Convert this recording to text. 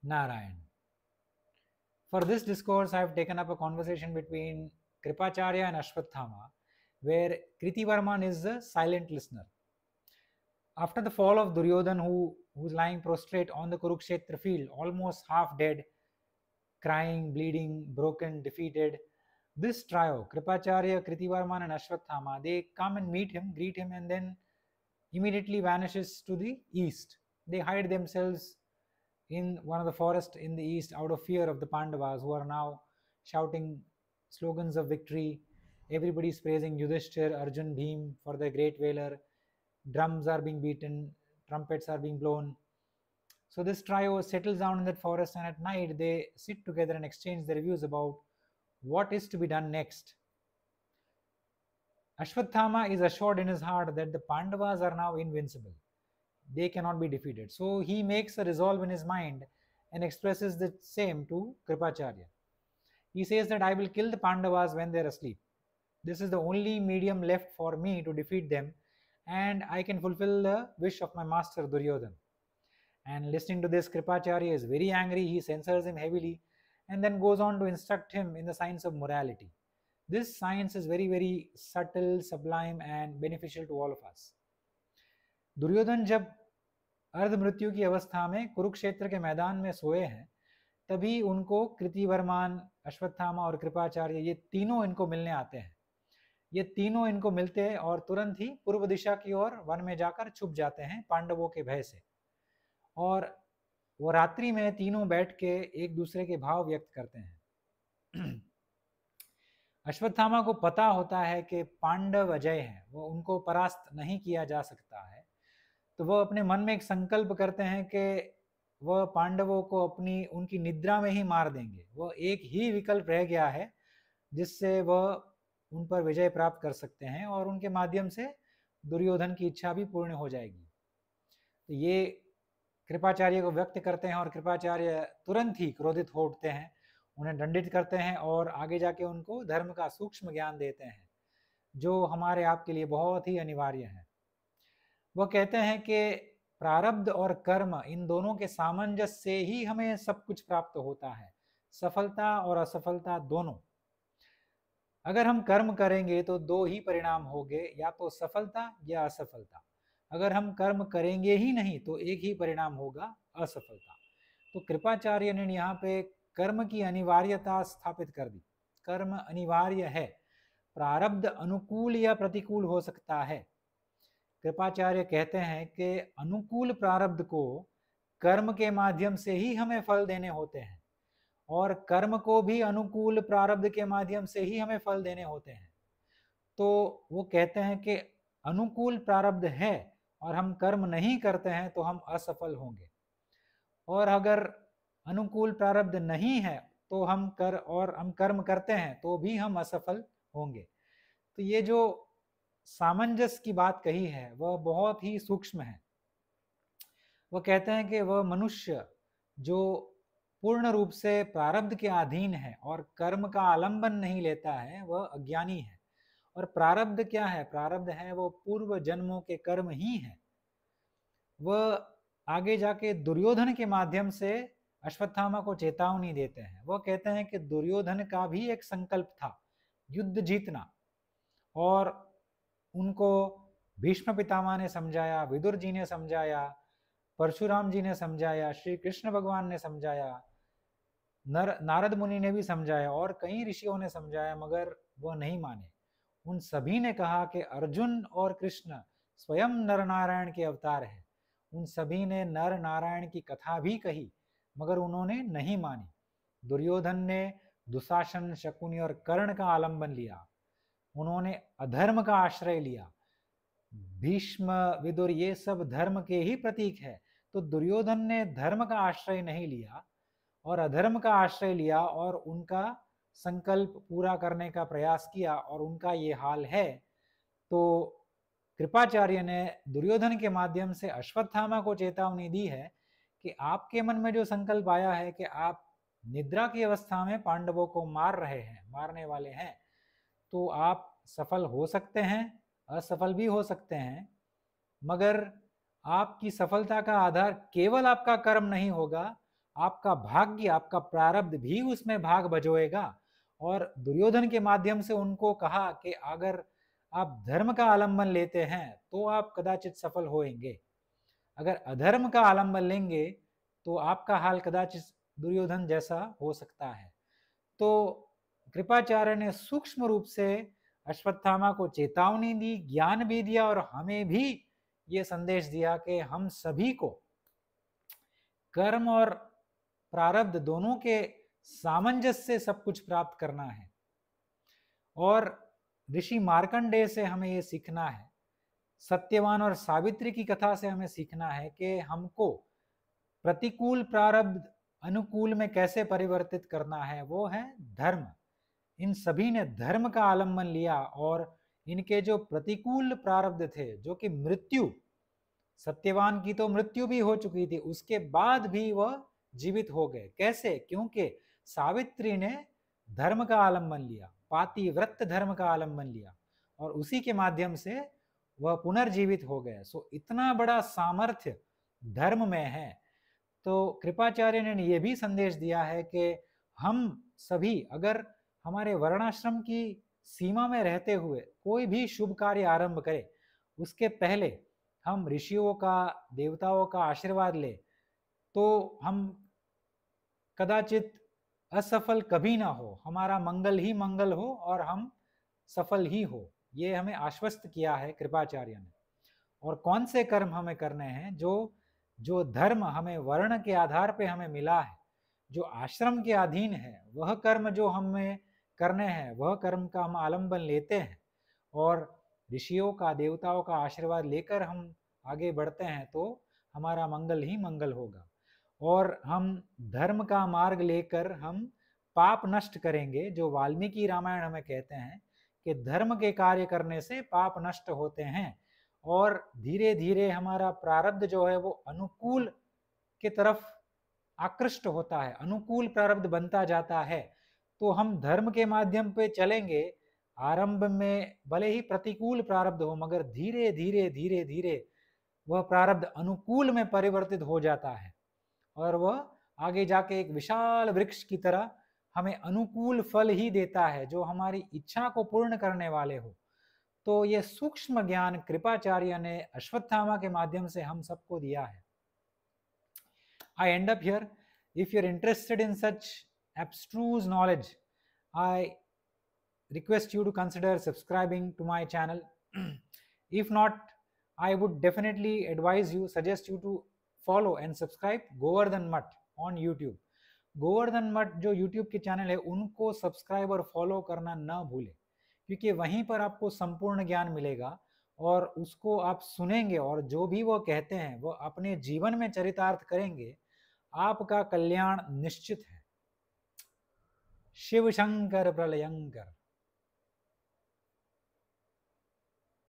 Narayan. For this discourse, I have taken up a conversation between Kripacharya and Ashwathama, where Kritivarman is the silent listener. After the fall of Duryodhan, who was lying prostrate on the Kurukshetra field, almost half dead, crying, bleeding, broken, defeated, this trio, Kripacharya, Kritivarman and Ashwathama, they come and meet him, greet him, and then immediately vanishes to the east. They hide themselves in one of the forests in the east out of fear of the Pandavas, who are now shouting slogans of victory. Everybody is praising Yudhishthir, Arjun, Bhim for their great valor. Drums are being beaten, trumpets are being blown. So this trio settles down in that forest, and at night they sit together and exchange their views about what is to be done next. Ashwathama is assured in his heart that the Pandavas are now invincible. They cannot be defeated. So he makes a resolve in his mind and expresses the same to Kripacharya. He says that I will kill the Pandavas when they are asleep. This is the only medium left for me to defeat them, and I can fulfill the wish of my master Duryodhan. And listening to this, Kripacharya is very angry. He censors him heavily and then goes on to instruct him in the science of morality. This science is very, very subtle, sublime, and beneficial to all of us. Duryodhan जब अर्ध मृत्यु की अवस्था में कुरुक्षेत्र के मैदान में सोए हैं, तभी उनको कृतिवर्मान, अश्वत्थामा और कृपाचार्य, ये तीनों इनको मिलने आते हैं. ये तीनों इनको मिलते हैं और तुरंत ही पूर्व दिशा की ओर वन में जाकर छुप जाते हैं पांडवों के भय से. और वो रात्रि में तीनों बैठ के एक दूसरे के भाव व्यक्त करते हैं. अश्वत्थामा को पता होता है कि पांडव अजय हैं, वो उनको परास्त नहीं किया जा सकता है. तो वह अपने मन में एक संकल्प करते हैं कि वह पांडवों को उनकी निद्रा में ही मार देंगे. वह एक ही विकल्प रह गया है जिससे वह उन पर विजय प्राप्त कर सकते हैं और उनके माध्यम से दुर्योधन की इच्छा भी पूर्ण हो जाएगी. तो ये कृपाचार्य को व्यक्त करते हैं और कृपाचार्य तुरंत ही क्रोधित हो उठते हैं, उन्हें दंडित करते हैं और आगे जाके उनको धर्म का सूक्ष्म ज्ञान देते हैं, जो हमारे आपके लिए बहुत ही अनिवार्य है. वह कहते हैं कि प्रारब्ध और कर्म, इन दोनों के सामंजस्य से ही हमें सब कुछ प्राप्त होता है, सफलता और असफलता दोनों. अगर हम कर्म करेंगे तो दो ही परिणाम होंगे, या तो सफलता या असफलता. अगर हम कर्म करेंगे ही नहीं तो एक ही परिणाम होगा, असफलता. तो कृपाचार्य ने यहाँ पे कर्म की अनिवार्यता स्थापित कर दी. कर्म अनिवार्य है. प्रारब्ध अनुकूल या प्रतिकूल हो सकता है. कृपाचार्य कहते हैं कि अनुकूल प्रारब्ध को कर्म के माध्यम से ही हमें फल देने होते हैं और कर्म को भी अनुकूल प्रारब्ध के माध्यम से ही हमें फल देने होते हैं. तो वो कहते हैं कि अनुकूल प्रारब्ध है और हम कर्म नहीं करते हैं तो हम असफल होंगे, और अगर अनुकूल प्रारब्ध नहीं है तो हम कर्म करते हैं तो भी हम असफल होंगे. तो ये जो सामंजस्य की बात कही है वह बहुत ही सूक्ष्म है. वह कहते हैं कि वह मनुष्य जो पूर्ण रूप से प्रारब्ध के अधीन है और कर्म का आलंबन नहीं लेता है, वह अज्ञानी है. और प्रारब्ध क्या है? प्रारब्ध है वो पूर्व जन्मों के कर्म ही है. वह आगे जाके दुर्योधन के माध्यम से अश्वत्थामा को चेतावनी देते हैं. वह कहते हैं कि दुर्योधन का भी एक संकल्प था, युद्ध जीतना, और उनको भीष्म पितामह ने समझाया, विदुर जी ने समझाया, परशुराम जी ने समझाया, श्री कृष्ण भगवान ने समझाया, नारद मुनि ने भी समझाया और कई ऋषियों ने समझाया, मगर वह नहीं माने. उन सभी ने कहा कि अर्जुन और कृष्ण स्वयं नर नारायण के अवतार हैं. उन सभी ने नर नारायण की कथा भी कही, मगर उन्होंने नहीं मानी. दुर्योधन ने दुशासन, शकुनी और कर्ण का आलंबन लिया. उन्होंने अधर्म का आश्रय लिया. भीष्म, विदुर, ये सब धर्म के ही प्रतीक है. तो दुर्योधन ने धर्म का आश्रय नहीं लिया और अधर्म का आश्रय लिया और उनका संकल्प पूरा करने का प्रयास किया, और उनका ये हाल है. तो कृपाचार्य ने दुर्योधन के माध्यम से अश्वत्थामा को चेतावनी दी है कि आपके मन में जो संकल्प आया है कि आप निद्रा की अवस्था में पांडवों को मारने वाले हैं, तो आप सफल हो सकते हैं, असफल भी हो सकते हैं, मगर आपकी सफलता का आधार केवल आपका कर्म नहीं होगा, आपका भाग्य, आपका प्रारब्ध भी उसमें भाग बजोएगा। और दुर्योधन के माध्यम से उनको कहा कि अगर आप धर्म का आलंबन लेते हैं तो आप कदाचित सफल होएंगे, अगर अधर्म का आलंबन लेंगे तो आपका हाल कदाचित दुर्योधन जैसा हो सकता है। तो कृपाचार्य ने सूक्ष्म रूप से अश्वत्थामा को चेतावनी दी, ज्ञान भी दिया और हमें भी ये संदेश दिया कि हम सभी को कर्म और प्रारब्ध दोनों के सामंजस्य से सब कुछ प्राप्त करना है। और ऋषि मार्कंडेय से हमें ये सीखना है, सत्यवान और सावित्री की कथा से हमें सीखना है कि हमको प्रतिकूल प्रारब्ध अनुकूल में कैसे परिवर्तित करना है, वो है धर्म। इन सभी ने धर्म का आलंबन लिया और इनके जो प्रतिकूल प्रारब्ध थे, जो कि मृत्यु, सत्यवान की तो मृत्यु भी हो चुकी थी, उसके बाद भी वह जीवित हो गए। कैसे? क्योंकि सावित्री ने धर्म का आलंबन लिया, पातिव्रत धर्म का आलंबन लिया और उसी के माध्यम से वह पुनर्जीवित हो गए। सो इतना बड़ा सामर्थ्य धर्म में है। तो कृपाचार्य ने यह भी संदेश दिया है कि हम सभी अगर हमारे वर्णाश्रम की सीमा में रहते हुए कोई भी शुभ कार्य आरंभ करें, उसके पहले हम ऋषियों का, देवताओं का आशीर्वाद ले, तो हम कदाचित असफल कभी ना हो, हमारा मंगल ही मंगल हो और हम सफल ही हो। ये हमें आश्वस्त किया है कृपाचार्य ने। और कौन से कर्म हमें करने हैं? जो धर्म हमें वर्ण के आधार पे हमें मिला है, जो आश्रम के अधीन है, वह कर्म जो हमें करने हैं, वह कर्म का हम आलंबन लेते हैं और ऋषियों का, देवताओं का आशीर्वाद लेकर हम आगे बढ़ते हैं तो हमारा मंगल ही मंगल होगा। और हम धर्म का मार्ग लेकर हम पाप नष्ट करेंगे। जो वाल्मीकि रामायण हमें कहते हैं कि धर्म के कार्य करने से पाप नष्ट होते हैं और धीरे धीरे हमारा प्रारब्ध जो है वो अनुकूल की तरफ आकृष्ट होता है, अनुकूल प्रारब्ध बनता जाता है। तो हम धर्म के माध्यम पे चलेंगे, आरंभ में भले ही प्रतिकूल प्रारब्ध हो, मगर धीरे धीरे धीरे धीरे वह प्रारब्ध अनुकूल में परिवर्तित हो जाता है और वह आगे जाके एक विशाल वृक्ष की तरह हमें अनुकूल फल ही देता है, जो हमारी इच्छा को पूर्ण करने वाले हो। तो ये सूक्ष्म ज्ञान कृपाचार्य ने अश्वत्थामा के माध्यम से हम सबको दिया है। I end up here. If you're interested in such abstruse knowledge, I request you to consider subscribing to my channel. If not, I would definitely advise you, suggest you to follow and subscribe Govardhan Mutt on YouTube. Govardhan मठ जो YouTube के channel है, उनको subscribe और follow करना ना भूलें, क्योंकि वहीं पर आपको संपूर्ण ज्ञान मिलेगा और उसको आप सुनेंगे और जो भी वो कहते हैं वो अपने जीवन में चरितार्थ करेंगे, आपका कल्याण निश्चित है। शिव शंकर प्रलयंकर।